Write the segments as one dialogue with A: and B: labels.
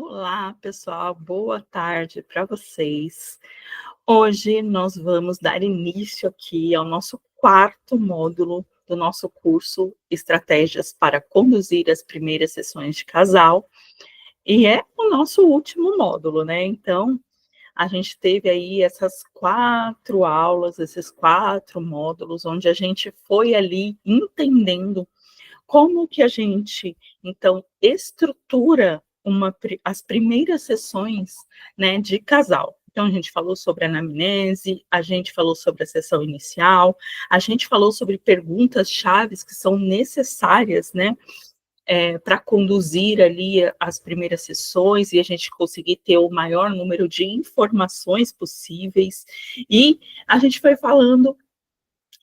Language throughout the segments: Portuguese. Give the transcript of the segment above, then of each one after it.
A: Olá, pessoal, boa tarde para vocês. Hoje nós vamos dar início aqui ao nosso quarto módulo do nosso curso Estratégias para conduzir as primeiras sessões de casal, e é o nosso último módulo, né? Então, a gente teve aí essas 4 aulas, esses 4 módulos, onde a gente foi ali entendendo como que a gente, então, estrutura as primeiras sessões, né, de casal. Então, a gente falou sobre a anamnese, a gente falou sobre a sessão inicial, a gente falou sobre perguntas chaves que são necessárias, né, para conduzir ali as primeiras sessões e a gente conseguir ter o maior número de informações possíveis. E a gente foi falando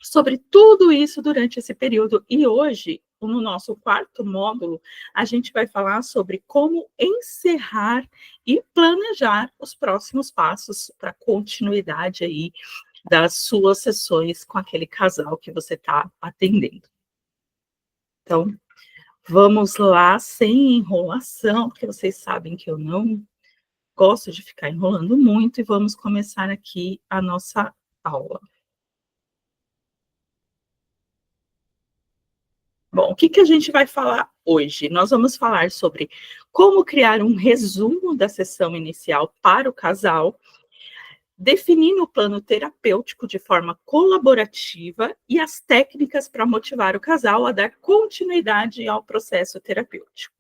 A: sobre tudo isso durante esse período. E hoje, no nosso quarto módulo, a gente vai falar sobre como encerrar e planejar os próximos passos para a continuidade aí das suas sessões com aquele casal que você está atendendo. Então, vamos lá, sem enrolação, porque vocês sabem que eu não gosto de ficar enrolando muito, e vamos começar aqui a nossa aula. Bom, o que a gente vai falar hoje? Nós vamos falar sobre como criar um resumo da sessão inicial para o casal, definindo o plano terapêutico de forma colaborativa e as técnicas para motivar o casal a dar continuidade ao processo terapêutico.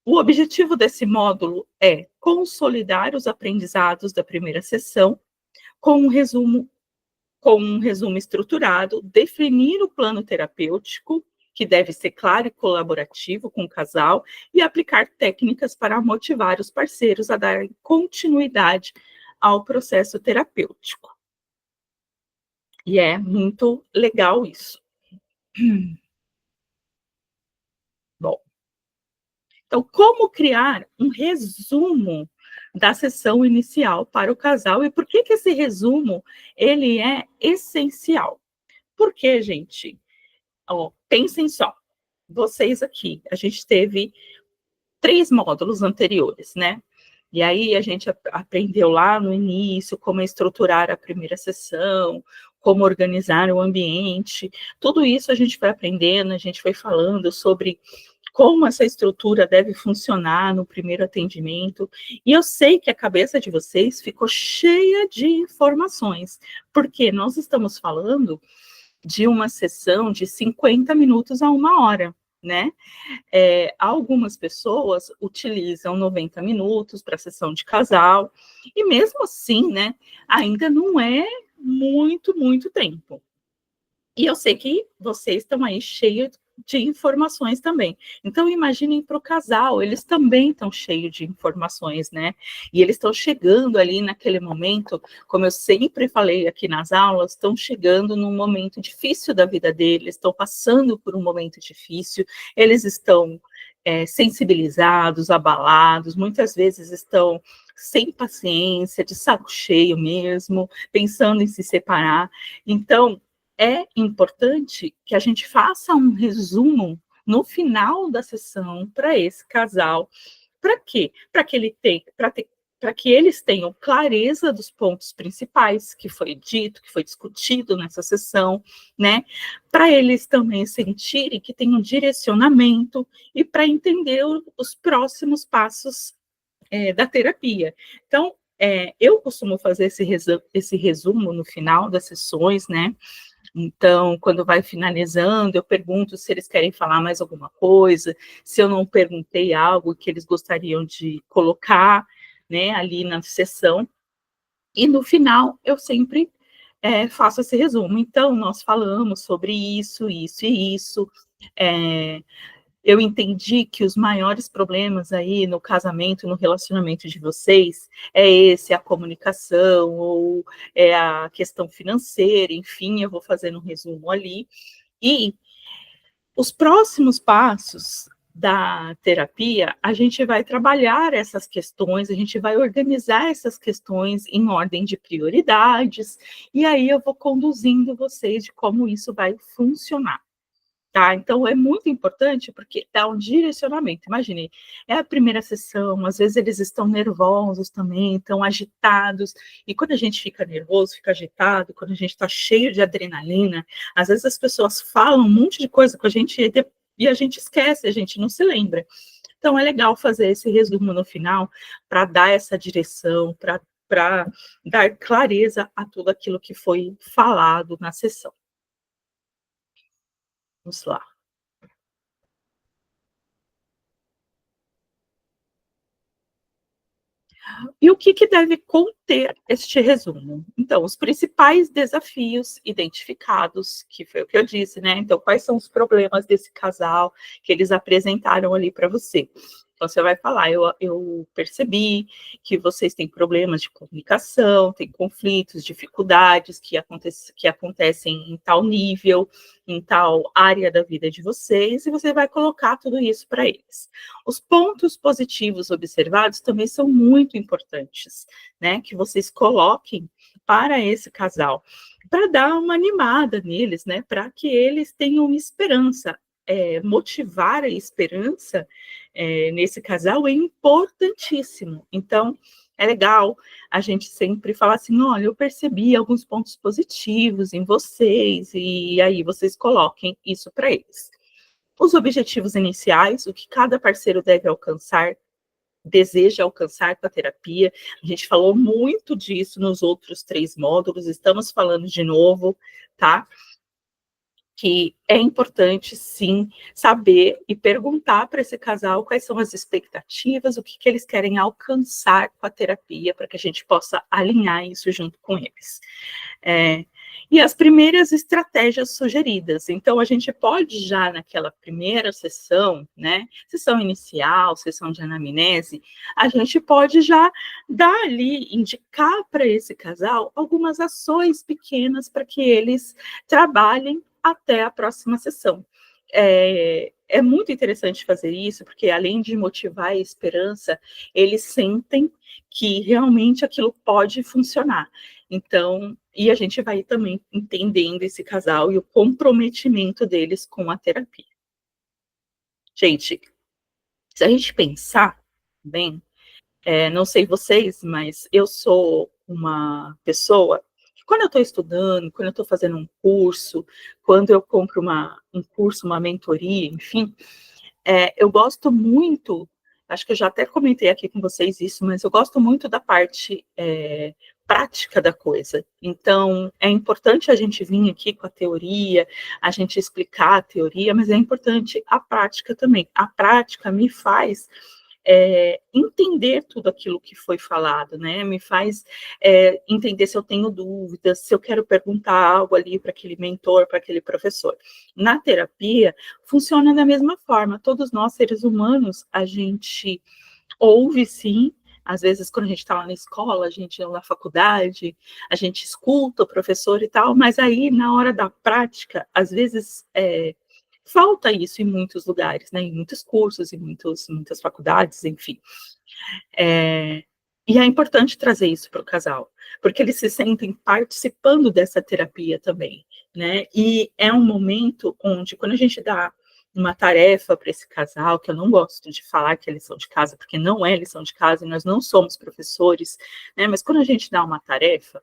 A: O objetivo desse módulo é consolidar os aprendizados da primeira sessão com um resumo estruturado, definir o plano terapêutico, que deve ser claro e colaborativo com o casal, e aplicar técnicas para motivar os parceiros a dar continuidade ao processo terapêutico. E é muito legal isso. Bom, então, como criar um resumo da sessão inicial para o casal e por que esse resumo ele é essencial? Porque, gente, ó, pensem só, vocês aqui, a gente teve 3 módulos anteriores, né? E aí a gente aprendeu lá no início como estruturar a primeira sessão, como organizar o ambiente, tudo isso a gente foi aprendendo, a gente foi falando sobre como essa estrutura deve funcionar no primeiro atendimento, e eu sei que a cabeça de vocês ficou cheia de informações, porque nós estamos falando de uma sessão de 50 minutos a 1 hora, né? Algumas pessoas utilizam 90 minutos para a sessão de casal, e mesmo assim, né, ainda não é muito tempo. E eu sei que vocês estão aí cheios de informações também. Então, imaginem para o casal, eles também estão cheios de informações, né? E eles estão chegando ali naquele momento, como eu sempre falei aqui nas aulas, estão chegando num momento difícil da vida deles, estão passando por um momento difícil, eles estão sensibilizados, abalados, muitas vezes estão sem paciência, de saco cheio mesmo, pensando em se separar. Então, é importante que a gente faça um resumo no final da sessão para esse casal. Para quê? Para que eles tenham clareza dos pontos principais que foi dito, que foi discutido nessa sessão, né? Para eles também sentirem que tem um direcionamento e para entender os próximos passos da terapia. Então, eu costumo fazer esse resumo no final das sessões, né? Então, quando vai finalizando, eu pergunto se eles querem falar mais alguma coisa, se eu não perguntei algo que eles gostariam de colocar, né, ali na sessão. E no final, eu sempre faço esse resumo. Então, nós falamos sobre isso, isso e isso. Eu entendi que os maiores problemas aí no casamento, no relacionamento de vocês, a comunicação, ou é a questão financeira, enfim, eu vou fazendo um resumo ali. E os próximos passos da terapia, a gente vai trabalhar essas questões, a gente vai organizar essas questões em ordem de prioridades, e aí eu vou conduzindo vocês de como isso vai funcionar. Tá, então é muito importante, porque dá um direcionamento. Imagine, é a primeira sessão, às vezes eles estão nervosos também, estão agitados, e quando a gente fica nervoso, fica agitado, quando a gente está cheio de adrenalina, às vezes as pessoas falam um monte de coisa com a gente e a gente esquece, a gente não se lembra. Então é legal fazer esse resumo no final para dar essa direção, para dar clareza a tudo aquilo que foi falado na sessão. Vamos lá. E o que deve conter este resumo? Então, os principais desafios identificados, que foi o que eu disse, né? Então, quais são os problemas desse casal que eles apresentaram ali para você? Então, você vai falar: eu percebi que vocês têm problemas de comunicação, têm conflitos, dificuldades que acontecem em tal nível, em tal área da vida de vocês, e você vai colocar tudo isso para eles. Os pontos positivos observados também são muito importantes, né? Que vocês coloquem para esse casal, para dar uma animada neles, né? Para que eles tenham esperança. Motivar a esperança nesse casal é importantíssimo. Então, é legal a gente sempre falar assim: olha, eu percebi alguns pontos positivos em vocês, e aí vocês coloquem isso para eles. Os objetivos iniciais, o que cada parceiro deve alcançar, deseja alcançar com a terapia. A gente falou muito disso nos outros 3 módulos, estamos falando de novo, tá? Que é importante, sim, saber e perguntar para esse casal quais são as expectativas, o que eles querem alcançar com a terapia, para que a gente possa alinhar isso junto com eles. É, e as primeiras estratégias sugeridas. Então, a gente pode já naquela primeira sessão, né, sessão inicial, sessão de anamnese, a gente pode já dar ali, indicar para esse casal algumas ações pequenas para que eles trabalhem até a próxima sessão. É muito interessante fazer isso, porque além de motivar a esperança, eles sentem que realmente aquilo pode funcionar. Então, e a gente vai também entendendo esse casal e o comprometimento deles com a terapia. Gente, se a gente pensar bem, não sei vocês, mas eu sou uma pessoa que, quando eu estou estudando, quando eu estou fazendo um curso, quando eu compro um curso, uma mentoria, enfim, eu gosto muito, acho que eu já até comentei aqui com vocês isso, mas eu gosto muito da parte prática da coisa. Então, é importante a gente vir aqui com a teoria, a gente explicar a teoria, mas é importante a prática também. A prática me faz entender tudo aquilo que foi falado, né? Me faz entender se eu tenho dúvidas, se eu quero perguntar algo ali para aquele mentor, para aquele professor. Na terapia, funciona da mesma forma. Todos nós, seres humanos, a gente ouve sim. Às vezes, quando a gente está lá na escola, a gente na faculdade, a gente escuta o professor e tal, mas aí, na hora da prática, às vezes falta isso em muitos lugares, né? Em muitos cursos, em muitas faculdades, enfim. É, e é importante trazer isso para o casal, porque eles se sentem participando dessa terapia também, né? E é um momento onde, quando a gente dá uma tarefa para esse casal, que eu não gosto de falar que é lição de casa, porque não é lição de casa, e nós não somos professores, né? Mas quando a gente dá uma tarefa,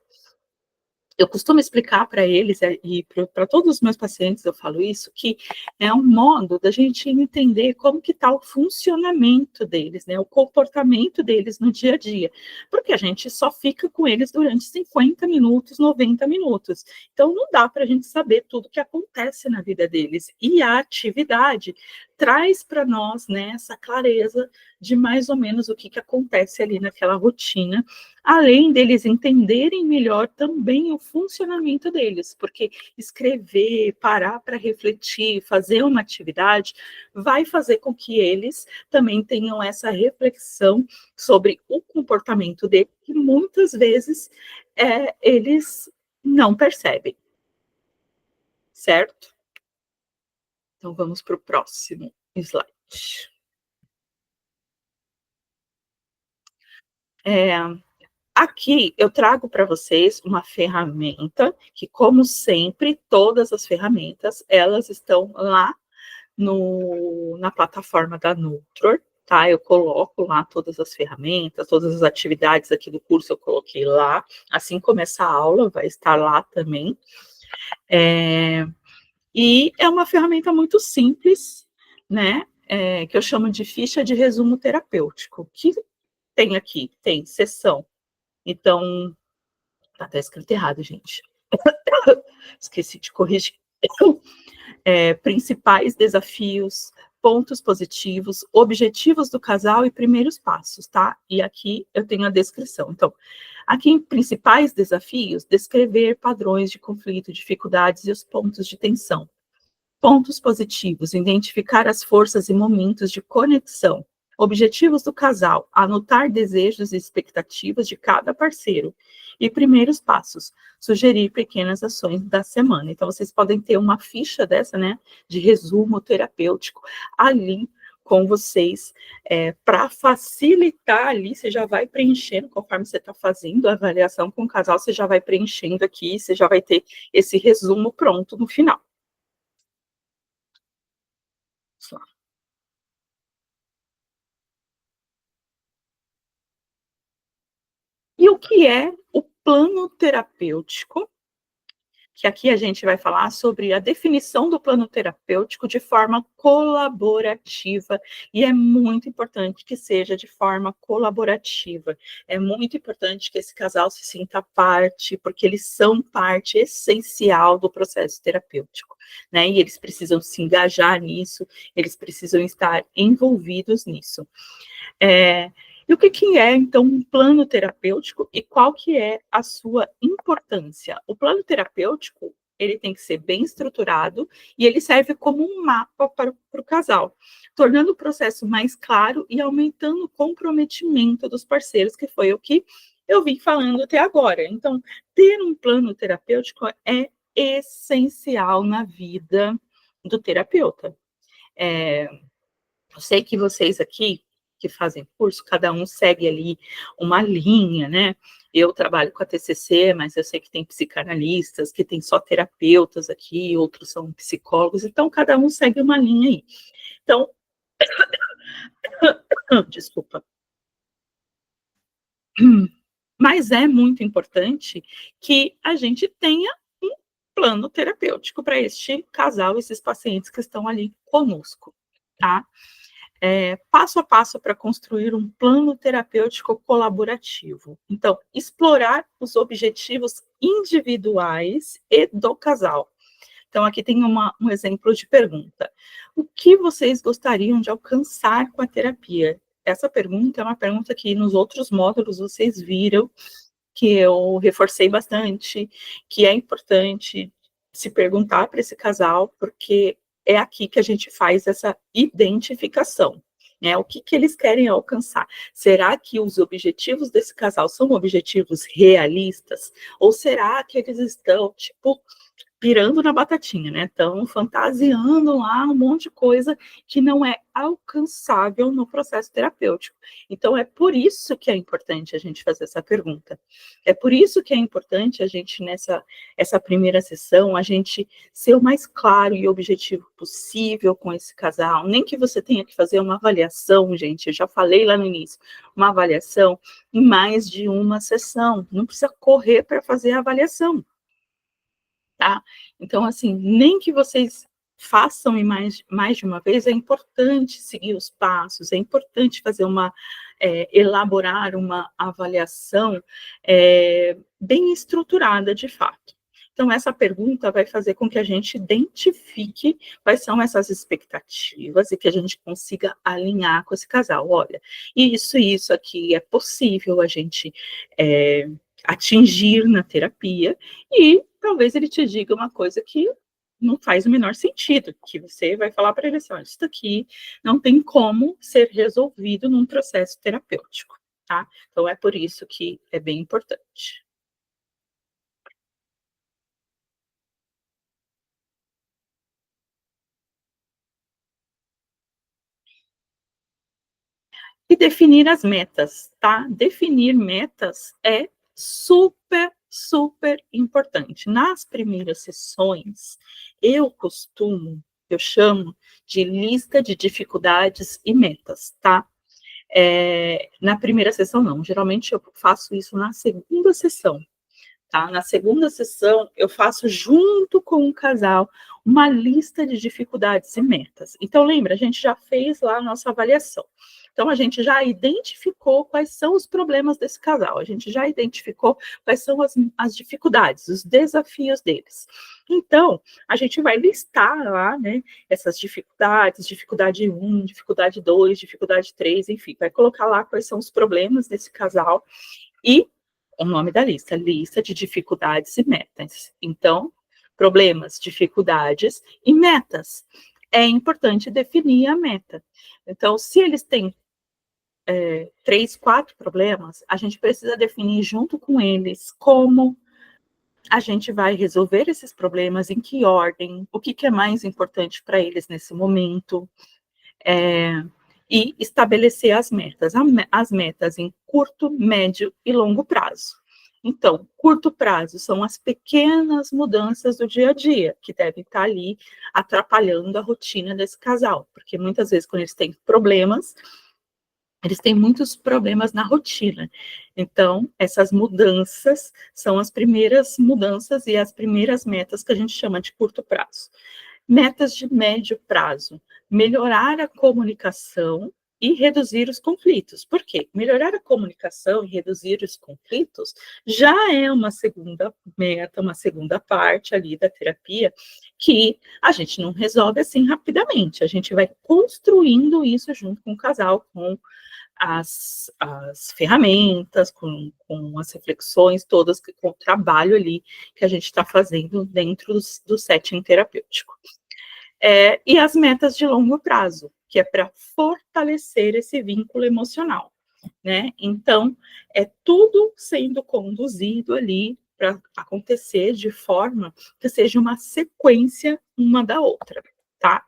A: eu costumo explicar para eles, e para todos os meus pacientes eu falo isso, que é um modo da gente entender como que está o funcionamento deles, né, o comportamento deles no dia a dia, porque a gente só fica com eles durante 50 minutos, 90 minutos, então não dá para a gente saber tudo que acontece na vida deles, e a atividade traz para nós, né, essa clareza de mais ou menos o que acontece ali naquela rotina, além deles entenderem melhor também o funcionamento deles, porque escrever, parar para refletir, fazer uma atividade, vai fazer com que eles também tenham essa reflexão sobre o comportamento deles, que muitas vezes eles não percebem, certo? Então vamos para o próximo slide. É, Aqui eu trago para vocês uma ferramenta que, como sempre, todas as ferramentas, elas estão lá na plataforma da Nutror, tá? Eu coloco lá todas as ferramentas, todas as atividades aqui do curso eu coloquei lá, assim como essa aula vai estar lá também. E é uma ferramenta muito simples, né? Que eu chamo de ficha de resumo terapêutico. Que tem aqui? Tem sessão. Então, tá até escrito errado, gente. Esqueci de corrigir. Principais desafios, pontos positivos, objetivos do casal e primeiros passos, tá? E aqui eu tenho a descrição. Então, aqui em principais desafios, descrever padrões de conflito, dificuldades e os pontos de tensão. Pontos positivos, identificar as forças e momentos de conexão. Objetivos do casal, anotar desejos e expectativas de cada parceiro. E primeiros passos, sugerir pequenas ações da semana. Então, vocês podem ter uma ficha dessa, né, de resumo terapêutico ali com vocês, para facilitar ali, você já vai preenchendo, conforme você está fazendo a avaliação com o casal, você já vai preenchendo aqui, você já vai ter esse resumo pronto no final. E o que é o plano terapêutico? Que aqui a gente vai falar sobre a definição do plano terapêutico de forma colaborativa, e é muito importante que seja de forma colaborativa. É muito importante que esse casal se sinta parte, porque eles são parte essencial do processo terapêutico, né? E eles precisam se engajar nisso, eles precisam estar envolvidos nisso. E o que é, então, um plano terapêutico e qual que é a sua importância? O plano terapêutico, ele tem que ser bem estruturado e ele serve como um mapa para o casal, tornando o processo mais claro e aumentando o comprometimento dos parceiros, que foi o que eu vim falando até agora. Então, ter um plano terapêutico é essencial na vida do terapeuta. Eu sei que vocês aqui, que fazem curso, cada um segue ali uma linha, né? Eu trabalho com a TCC, mas eu sei que tem psicanalistas, que tem só terapeutas aqui, outros são psicólogos, então cada um segue uma linha aí. Então, desculpa. Mas é muito importante que a gente tenha um plano terapêutico para este casal, esses pacientes que estão ali conosco, tá? Passo a passo para construir um plano terapêutico colaborativo. Então, explorar os objetivos individuais e do casal. Então, aqui tem um exemplo de pergunta. O que vocês gostariam de alcançar com a terapia? Essa pergunta é uma pergunta que nos outros módulos vocês viram, que eu reforcei bastante, que é importante se perguntar para esse casal, porque é aqui que a gente faz essa identificação, né? O que eles querem alcançar? Será que os objetivos desse casal são objetivos realistas? Ou será que eles estão, tipo, pirando na batatinha, né? Estão fantasiando lá um monte de coisa que não é alcançável no processo terapêutico. Então, é por isso que é importante a gente fazer essa pergunta. É por isso que é importante a gente, essa primeira sessão, a gente ser o mais claro e objetivo possível com esse casal. Nem que você tenha que fazer uma avaliação, gente, eu já falei lá no início, uma avaliação em mais de uma sessão. Não precisa correr para fazer a avaliação. Tá? Então, assim, nem que vocês façam em mais de uma vez, é importante seguir os passos, é importante fazer elaborar uma avaliação bem estruturada, de fato. Então, essa pergunta vai fazer com que a gente identifique quais são essas expectativas e que a gente consiga alinhar com esse casal. Olha, isso aqui é possível a gente atingir na terapia, e talvez ele te diga uma coisa que não faz o menor sentido, que você vai falar para ele assim, olha, isso daqui não tem como ser resolvido num processo terapêutico, tá? Então, é por isso que é bem importante. E definir as metas, tá? Definir metas é super, super importante. Nas primeiras sessões, eu costumo que eu chamo de lista de dificuldades e metas, tá? Na primeira sessão, não. Geralmente eu faço isso na segunda sessão, tá? Na segunda sessão, eu faço junto com o casal uma lista de dificuldades e metas. Então, lembra, a gente já fez lá a nossa avaliação. Então, a gente já identificou quais são os problemas desse casal, a gente já identificou quais são as dificuldades, os desafios deles. Então, a gente vai listar lá, né, essas dificuldades, dificuldade 1, dificuldade 2, dificuldade 3, enfim, vai colocar lá quais são os problemas desse casal e o nome da lista, lista de dificuldades e metas. Então, problemas, dificuldades e metas. É importante definir a meta. Então, se eles têm 3, 4 problemas, a gente precisa definir junto com eles como a gente vai resolver esses problemas, em que ordem, o que é mais importante para eles nesse momento, e estabelecer as metas em curto, médio e longo prazo. Então, curto prazo são as pequenas mudanças do dia a dia, que devem estar ali atrapalhando a rotina desse casal, porque muitas vezes, quando eles têm problemas, eles têm muitos problemas na rotina. Então, essas mudanças são as primeiras mudanças e as primeiras metas que a gente chama de curto prazo. Metas de médio prazo: melhorar a comunicação e reduzir os conflitos. Por quê? Melhorar a comunicação e reduzir os conflitos já é uma segunda meta, uma segunda parte ali da terapia, que a gente não resolve assim rapidamente. A gente vai construindo isso junto com o casal, com as ferramentas, com as reflexões todas, com o trabalho ali que a gente está fazendo dentro do setting terapêutico. E as metas de longo prazo, que é para fortalecer esse vínculo emocional, né? Então, é tudo sendo conduzido ali para acontecer de forma que seja uma sequência uma da outra, tá?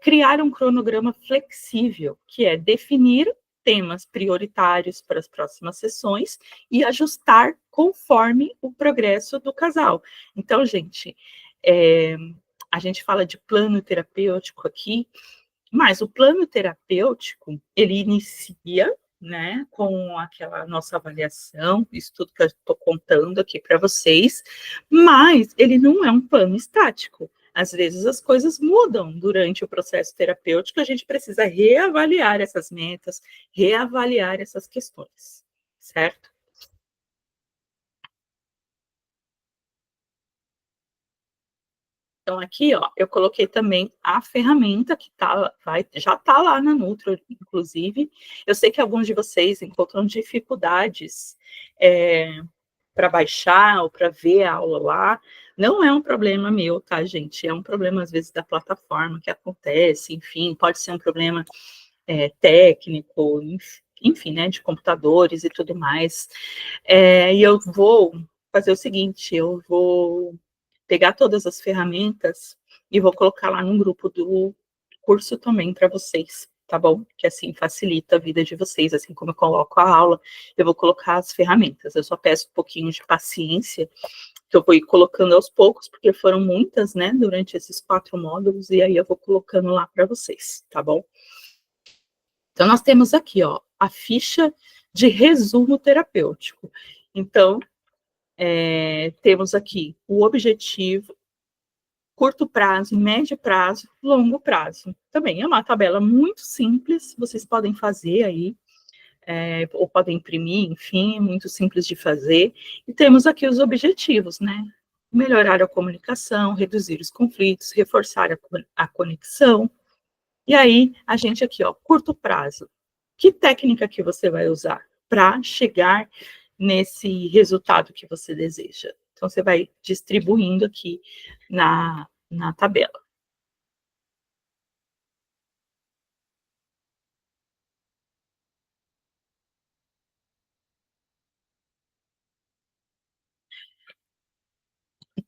A: Criar um cronograma flexível, que é definir temas prioritários para as próximas sessões e ajustar conforme o progresso do casal. Então, gente, a gente fala de plano terapêutico aqui, mas o plano terapêutico, ele inicia, né, com aquela nossa avaliação, isso tudo que eu estou contando aqui para vocês, mas ele não é um plano estático. Às vezes as coisas mudam durante o processo terapêutico, a gente precisa reavaliar essas metas, reavaliar essas questões, certo? Então, aqui, ó, eu coloquei também a ferramenta que já está lá na Nutro, inclusive. Eu sei que alguns de vocês encontram dificuldades para baixar ou para ver a aula lá. Não é um problema meu, tá, gente? É um problema, às vezes, da plataforma que acontece, enfim, pode ser um problema técnico, enfim, né, de computadores e tudo mais. E eu vou fazer o seguinte, eu vou pegar todas as ferramentas e vou colocar lá no grupo do curso também para vocês, tá bom? Que assim facilita a vida de vocês, assim como eu coloco a aula, eu vou colocar as ferramentas. Eu só peço um pouquinho de paciência, que eu vou ir colocando aos poucos, porque foram muitas, né, durante esses 4 módulos, e aí eu vou colocando lá para vocês, tá bom? Então, nós temos aqui, ó, a ficha de resumo terapêutico. Então, temos aqui o objetivo, curto prazo, médio prazo, longo prazo. Também é uma tabela muito simples, vocês podem fazer aí, ou podem imprimir, enfim, muito simples de fazer. E temos aqui os objetivos, né? Melhorar a comunicação, reduzir os conflitos, reforçar a conexão. E aí, a gente aqui, ó, curto prazo. Que técnica que você vai usar para chegar nesse resultado que você deseja? Então, você vai distribuindo aqui na tabela.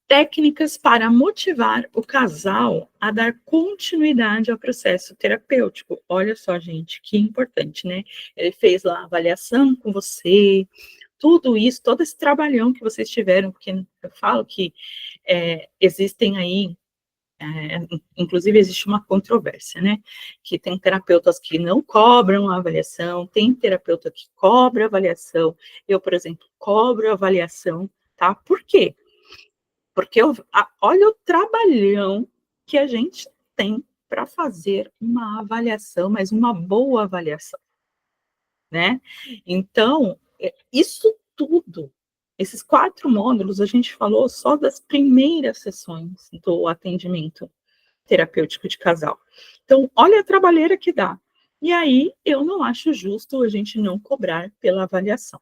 A: Técnicas para motivar o casal a dar continuidade ao processo terapêutico. Olha só, gente, que importante, né? Ele fez lá a avaliação com você, tudo isso, todo esse trabalhão que vocês tiveram, porque eu falo que existem aí inclusive existe uma controvérsia, né? Que tem terapeutas que não cobram a avaliação, tem terapeuta que cobra a avaliação. Eu, por exemplo, cobro a avaliação, tá? Por quê? Porque olha o trabalhão que a gente tem para fazer uma avaliação, mas uma boa avaliação, né? Então, isso tudo, esses 4 módulos, a gente falou só das primeiras sessões do atendimento terapêutico de casal. Então, olha a trabalheira que dá. E aí, eu não acho justo a gente não cobrar pela avaliação.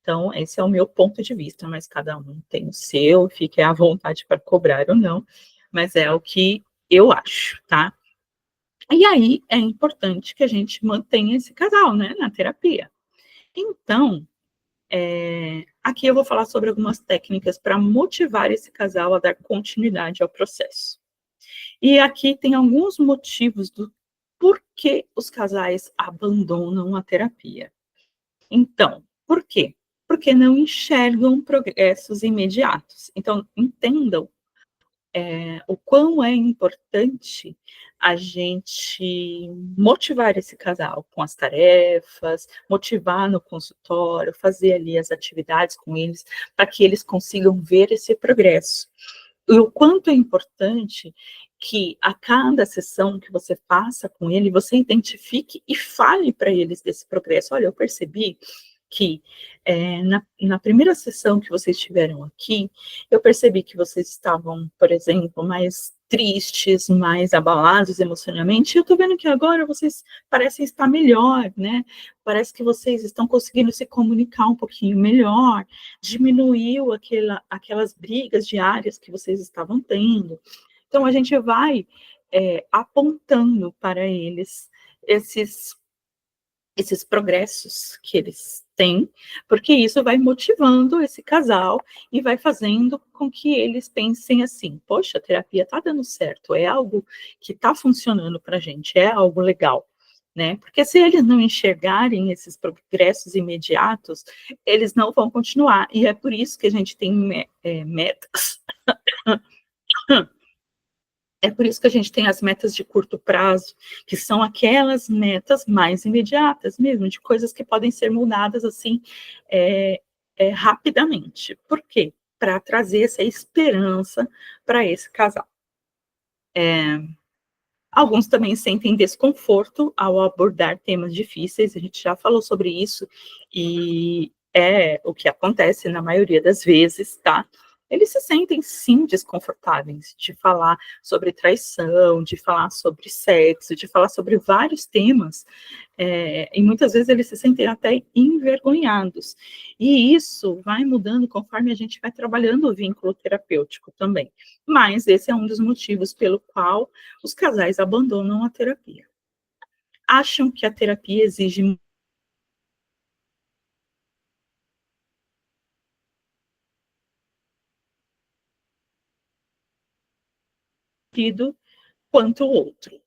A: Então, esse é o meu ponto de vista, mas cada um tem o seu, fique à vontade para cobrar ou não, mas é o que eu acho, tá? E aí, é importante que a gente mantenha esse casal, né, na terapia. Então, aqui eu vou falar sobre algumas técnicas para motivar esse casal a dar continuidade ao processo. E aqui tem alguns motivos do porquê os casais abandonam a terapia. Então, por quê? Porque não enxergam progressos imediatos. Então, entendam o quão é importante a gente motivar esse casal com as tarefas, motivar no consultório, fazer ali as atividades com eles, para que eles consigam ver esse progresso. E o quanto é importante que a cada sessão que você passa com ele, você identifique e fale para eles desse progresso. Olha, eu percebi que na primeira sessão que vocês tiveram aqui, eu percebi que vocês estavam, por exemplo, mais tristes, mais abalados emocionalmente, e eu tô vendo que agora vocês parecem estar melhor, né? Parece que vocês estão conseguindo se comunicar um pouquinho melhor, diminuiu aquelas brigas diárias que vocês estavam tendo. Então, a gente vai apontando para eles esses progressos que eles têm, porque isso vai motivando esse casal e vai fazendo com que eles pensem assim: poxa, a terapia está dando certo, é algo que está funcionando para a gente, é algo legal. Né? Porque se eles não enxergarem esses progressos imediatos, eles não vão continuar. E é por isso que a gente tem metas. É por isso que a gente tem as metas de curto prazo, que são aquelas metas mais imediatas mesmo, de coisas que podem ser mudadas assim rapidamente. Por quê? Para trazer essa esperança para esse casal. Alguns também sentem desconforto ao abordar temas difíceis, a gente já falou sobre isso, e é o que acontece na maioria das vezes, tá? Eles se sentem, sim, desconfortáveis de falar sobre traição, de falar sobre sexo, de falar sobre vários temas, e muitas vezes eles se sentem até envergonhados. E isso vai mudando conforme a gente vai trabalhando o vínculo terapêutico também. Mas esse é um dos motivos pelo qual os casais abandonam a terapia. Acham que a terapia exige muito quanto o outro.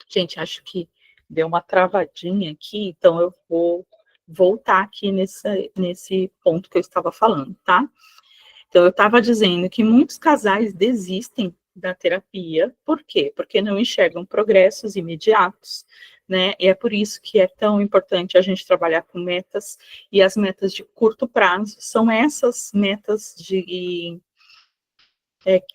A: Gente, acho que deu uma travadinha aqui, então eu vou voltar aqui nesse ponto que eu estava falando, tá? Então, eu estava dizendo que muitos casais desistem da terapia, por quê? Porque não enxergam progressos imediatos, né? E é por isso que é tão importante a gente trabalhar com metas, e as metas de curto prazo são essas metas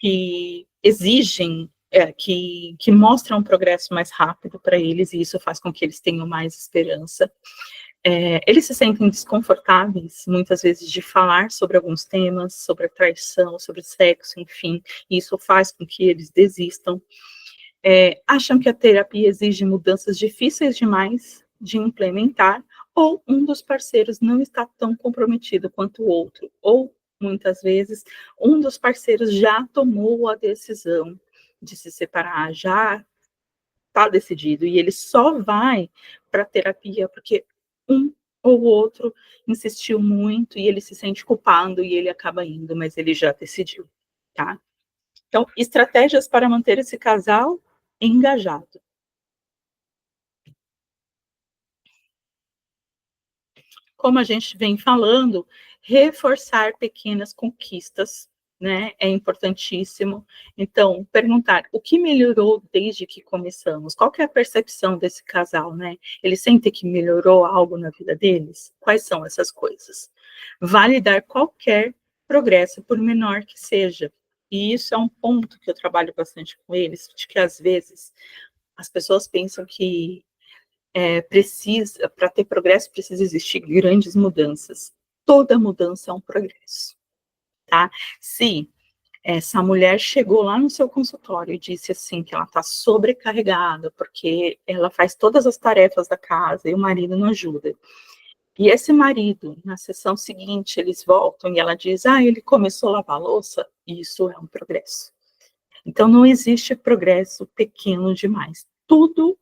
A: que exigem, que mostram um progresso mais rápido para eles, e isso faz com que eles tenham mais esperança. Eles se sentem desconfortáveis, muitas vezes, de falar sobre alguns temas, sobre a traição, sobre sexo, enfim, e isso faz com que eles desistam. Acham que a terapia exige mudanças difíceis demais de implementar, ou um dos parceiros não está tão comprometido quanto o outro, ou, muitas vezes, um dos parceiros já tomou a decisão de se separar, já está decidido, e ele só vai para a terapia porque um ou outro insistiu muito e ele se sente culpado e ele acaba indo, mas ele já decidiu, tá? Então, estratégias para manter esse casal engajado. Como a gente vem falando, reforçar pequenas conquistas, né, é importantíssimo. Então, perguntar o que melhorou desde que começamos? Qual que é a percepção desse casal, né? Eles sentem que melhorou algo na vida deles? Quais são essas coisas? Validar qualquer progresso, por menor que seja. E isso é um ponto que eu trabalho bastante com eles, de que às vezes as pessoas pensam que precisa, para ter progresso, precisa existir grandes mudanças. Toda mudança é um progresso, tá? Se essa mulher chegou lá no seu consultório e disse assim que ela está sobrecarregada porque ela faz todas as tarefas da casa e o marido não ajuda. E esse marido, na sessão seguinte, eles voltam e ela diz: ah, ele começou a lavar a louça. Isso é um progresso. Então, não existe progresso pequeno demais. Tudo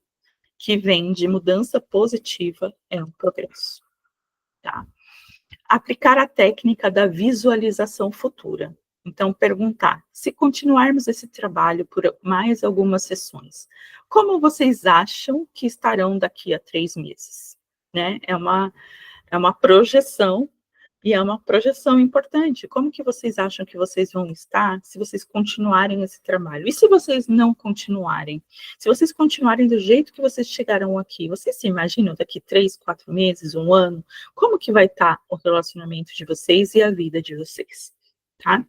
A: que vem de mudança positiva é um progresso, tá? Aplicar a técnica da visualização futura. Então, perguntar: se continuarmos esse trabalho por mais algumas sessões, como vocês acham que estarão daqui a 3 meses? Né? É uma projeção, e é uma projeção importante. Como que vocês acham que vocês vão estar se vocês continuarem esse trabalho? E se vocês não continuarem? Se vocês continuarem do jeito que vocês chegaram aqui, vocês se imaginam daqui 3, 4 meses, um ano? Como que vai estar o relacionamento de vocês e a vida de vocês? Tá?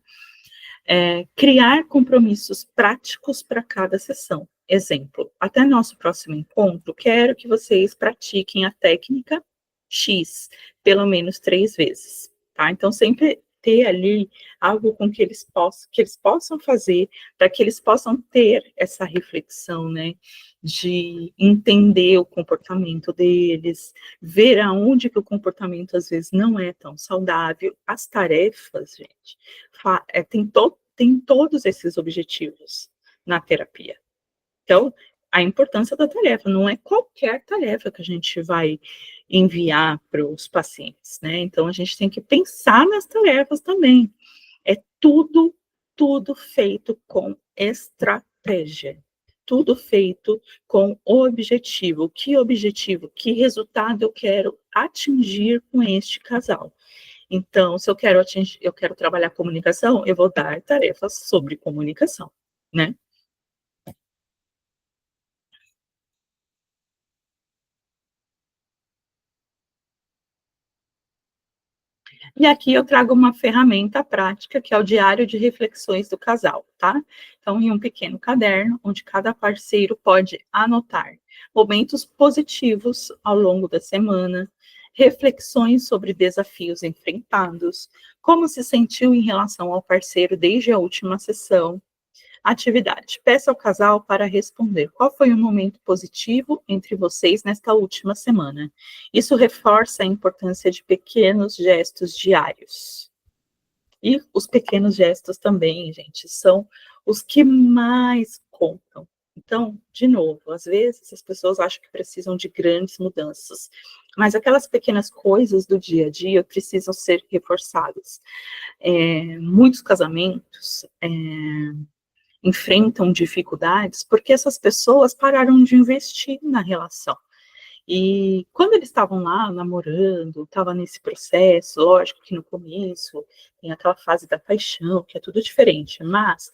A: Criar compromissos práticos para cada sessão. Exemplo: até nosso próximo encontro, quero que vocês pratiquem a técnica X pelo menos 3 vezes, tá? Então, sempre ter ali algo com que eles possam fazer, para que eles possam ter essa reflexão, né, de entender o comportamento deles, ver aonde que o comportamento às vezes não é tão saudável. As tarefas, gente, tem todos esses objetivos na terapia. Então, a importância da tarefa, não é qualquer tarefa que a gente vai enviar para os pacientes, né? Então, a gente tem que pensar nas tarefas também. É tudo feito com estratégia. Tudo feito com objetivo. Que objetivo, que resultado eu quero atingir com este casal? Então, se eu quero trabalhar comunicação, eu vou dar tarefas sobre comunicação, né? E aqui eu trago uma ferramenta prática, que é o diário de reflexões do casal, tá? Então, em um pequeno caderno, onde cada parceiro pode anotar momentos positivos ao longo da semana, reflexões sobre desafios enfrentados, como se sentiu em relação ao parceiro desde a última sessão. Atividade: peça ao casal para responder qual foi o momento positivo entre vocês nesta última semana. Isso reforça a importância de pequenos gestos diários. E os pequenos gestos também, gente, são os que mais contam. Então, de novo, às vezes as pessoas acham que precisam de grandes mudanças, mas aquelas pequenas coisas do dia a dia precisam ser reforçadas. Muitos casamentos enfrentam dificuldades porque essas pessoas pararam de investir na relação. E quando eles estavam lá namorando, estava nesse processo, lógico que no começo tem aquela fase da paixão, que é tudo diferente, mas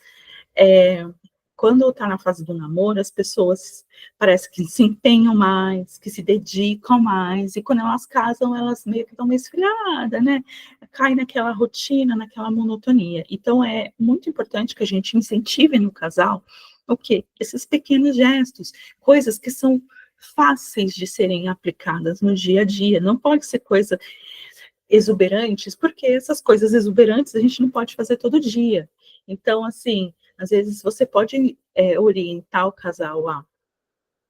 A: é, quando está na fase do namoro, as pessoas parece que se empenham mais, que se dedicam mais, e quando elas casam, elas meio que dão uma esfriada, né? Cai naquela rotina, naquela monotonia. Então, é muito importante que a gente incentive no casal o quê? Esses pequenos gestos, coisas que são fáceis de serem aplicadas no dia a dia. Não pode ser coisa exuberantes, porque essas coisas exuberantes a gente não pode fazer todo dia. Então, assim, às vezes você pode orientar o casal a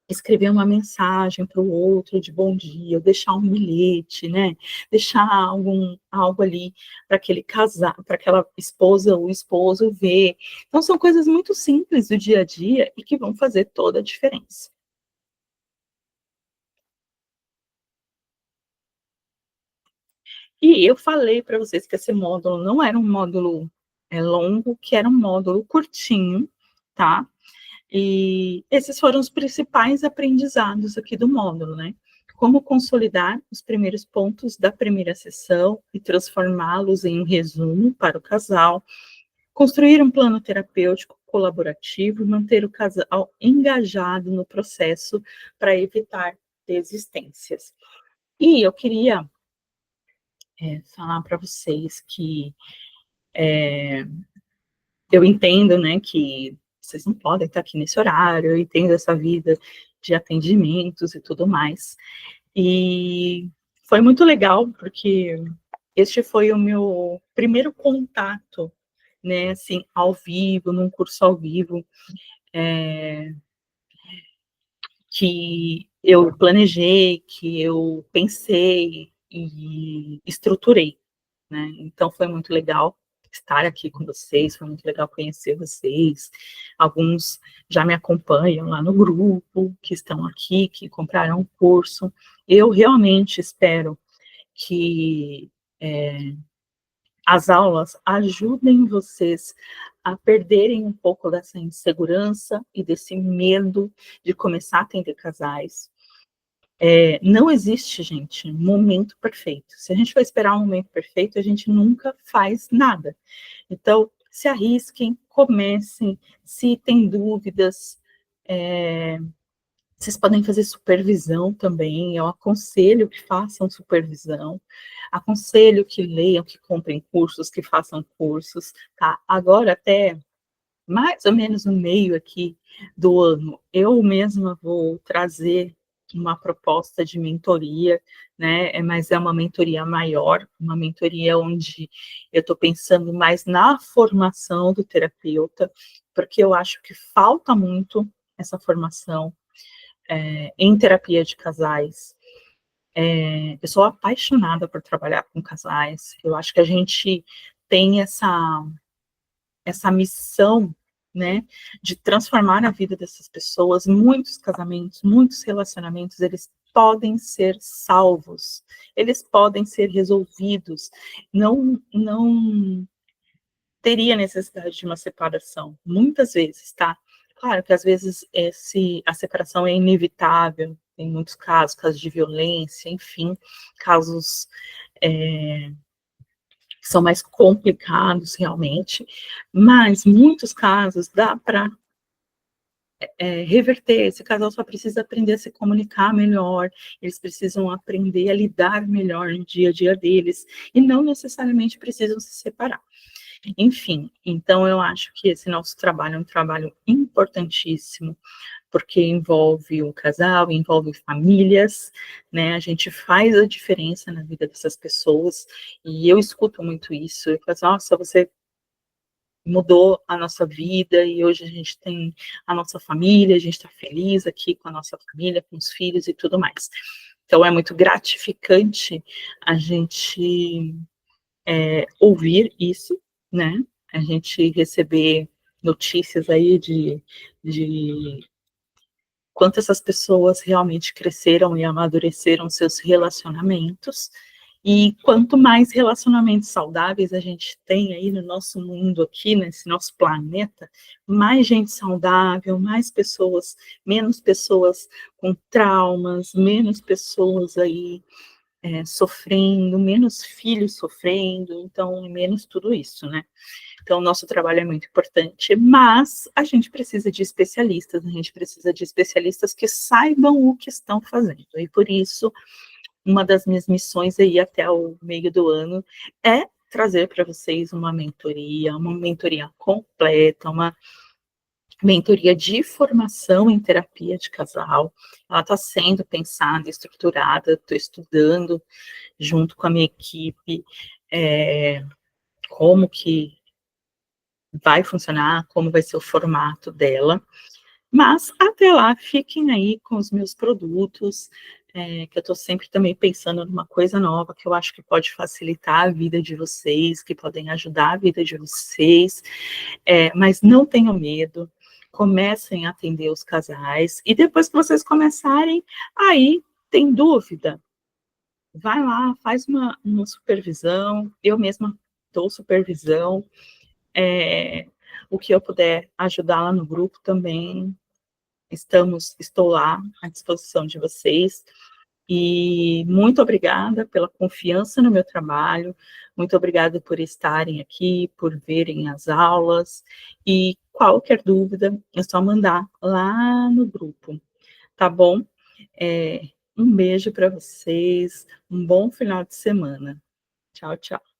A: escrever uma mensagem para o outro de bom dia, ou deixar um bilhete, né? Deixar algo ali para aquele casal, para aquela esposa ou esposo ver. Então, são coisas muito simples do dia a dia e que vão fazer toda a diferença. E eu falei para vocês que esse módulo não era um módulo longo, que era um módulo curtinho, tá? E esses foram os principais aprendizados aqui do módulo, né? Como consolidar os primeiros pontos da primeira sessão e transformá-los em um resumo para o casal, construir um plano terapêutico colaborativo e manter o casal engajado no processo para evitar desistências. E eu queria falar para vocês que eu entendo, né, que vocês não podem estar aqui nesse horário, eu entendo essa vida de atendimentos e tudo mais. E foi muito legal, porque este foi o meu primeiro contato, né, assim, ao vivo, num curso ao vivo, que eu planejei, que eu pensei e estruturei, né? Então foi muito legal estar aqui com vocês, foi muito legal conhecer vocês. Alguns já me acompanham lá no grupo, que estão aqui, que compraram o curso. Eu realmente espero que as aulas ajudem vocês a perderem um pouco dessa insegurança e desse medo de começar a atender casais. Não existe, gente, momento perfeito. Se a gente for esperar um momento perfeito, a gente nunca faz nada. Então, se arrisquem, comecem, se tem dúvidas, vocês podem fazer supervisão também. Eu aconselho que façam supervisão, aconselho que leiam, que comprem cursos, que façam cursos, tá? Agora, até mais ou menos no meio aqui do ano, eu mesma vou trazer uma proposta de mentoria, né? Mas é uma mentoria maior, uma mentoria onde eu estou pensando mais na formação do terapeuta, porque eu acho que falta muito essa formação em terapia de casais. Eu sou apaixonada por trabalhar com casais. Eu acho que a gente tem essa missão, né, de transformar a vida dessas pessoas. Muitos casamentos, muitos relacionamentos, eles podem ser salvos, eles podem ser resolvidos. Não teria necessidade de uma separação, muitas vezes, tá? Claro que às vezes a separação é inevitável, em muitos casos de violência, enfim, casos que são mais complicados realmente, mas muitos casos dá para reverter. Esse casal só precisa aprender a se comunicar melhor, eles precisam aprender a lidar melhor no dia a dia deles, e não necessariamente precisam se separar. Enfim, então eu acho que esse nosso trabalho é um trabalho importantíssimo, porque envolve o casal, envolve famílias, né? A gente faz a diferença na vida dessas pessoas, e eu escuto muito isso. Eu falo assim, nossa, você mudou a nossa vida e hoje a gente tem a nossa família, a gente está feliz aqui com a nossa família, com os filhos e tudo mais. Então é muito gratificante a gente ouvir isso, né? A gente receber notícias aí de quanto essas pessoas realmente cresceram e amadureceram seus relacionamentos, e quanto mais relacionamentos saudáveis a gente tem aí no nosso mundo aqui, nesse nosso planeta, mais gente saudável, mais pessoas, menos pessoas com traumas, menos pessoas aí sofrendo, menos filhos sofrendo, então menos tudo isso, né? Então, o nosso trabalho é muito importante, mas a gente precisa de especialistas, a gente precisa de especialistas que saibam o que estão fazendo. E por isso, uma das minhas missões aí até o meio do ano é trazer para vocês uma mentoria completa, uma mentoria de formação em terapia de casal. Ela está sendo pensada, estruturada, estou estudando junto com a minha equipe como que vai funcionar, como vai ser o formato dela, mas até lá, fiquem aí com os meus produtos, que eu estou sempre também pensando numa coisa nova, que eu acho que pode facilitar a vida de vocês, que podem ajudar a vida de vocês, mas não tenham medo, comecem a atender os casais, e depois que vocês começarem, aí tem dúvida, vai lá, faz uma supervisão, eu mesma dou supervisão, o que eu puder ajudar lá no grupo também, estou lá à disposição de vocês. E muito obrigada pela confiança no meu trabalho, muito obrigada por estarem aqui, por verem as aulas, e qualquer dúvida é só mandar lá no grupo, tá bom? Um beijo para vocês, um bom final de semana. Tchau, tchau.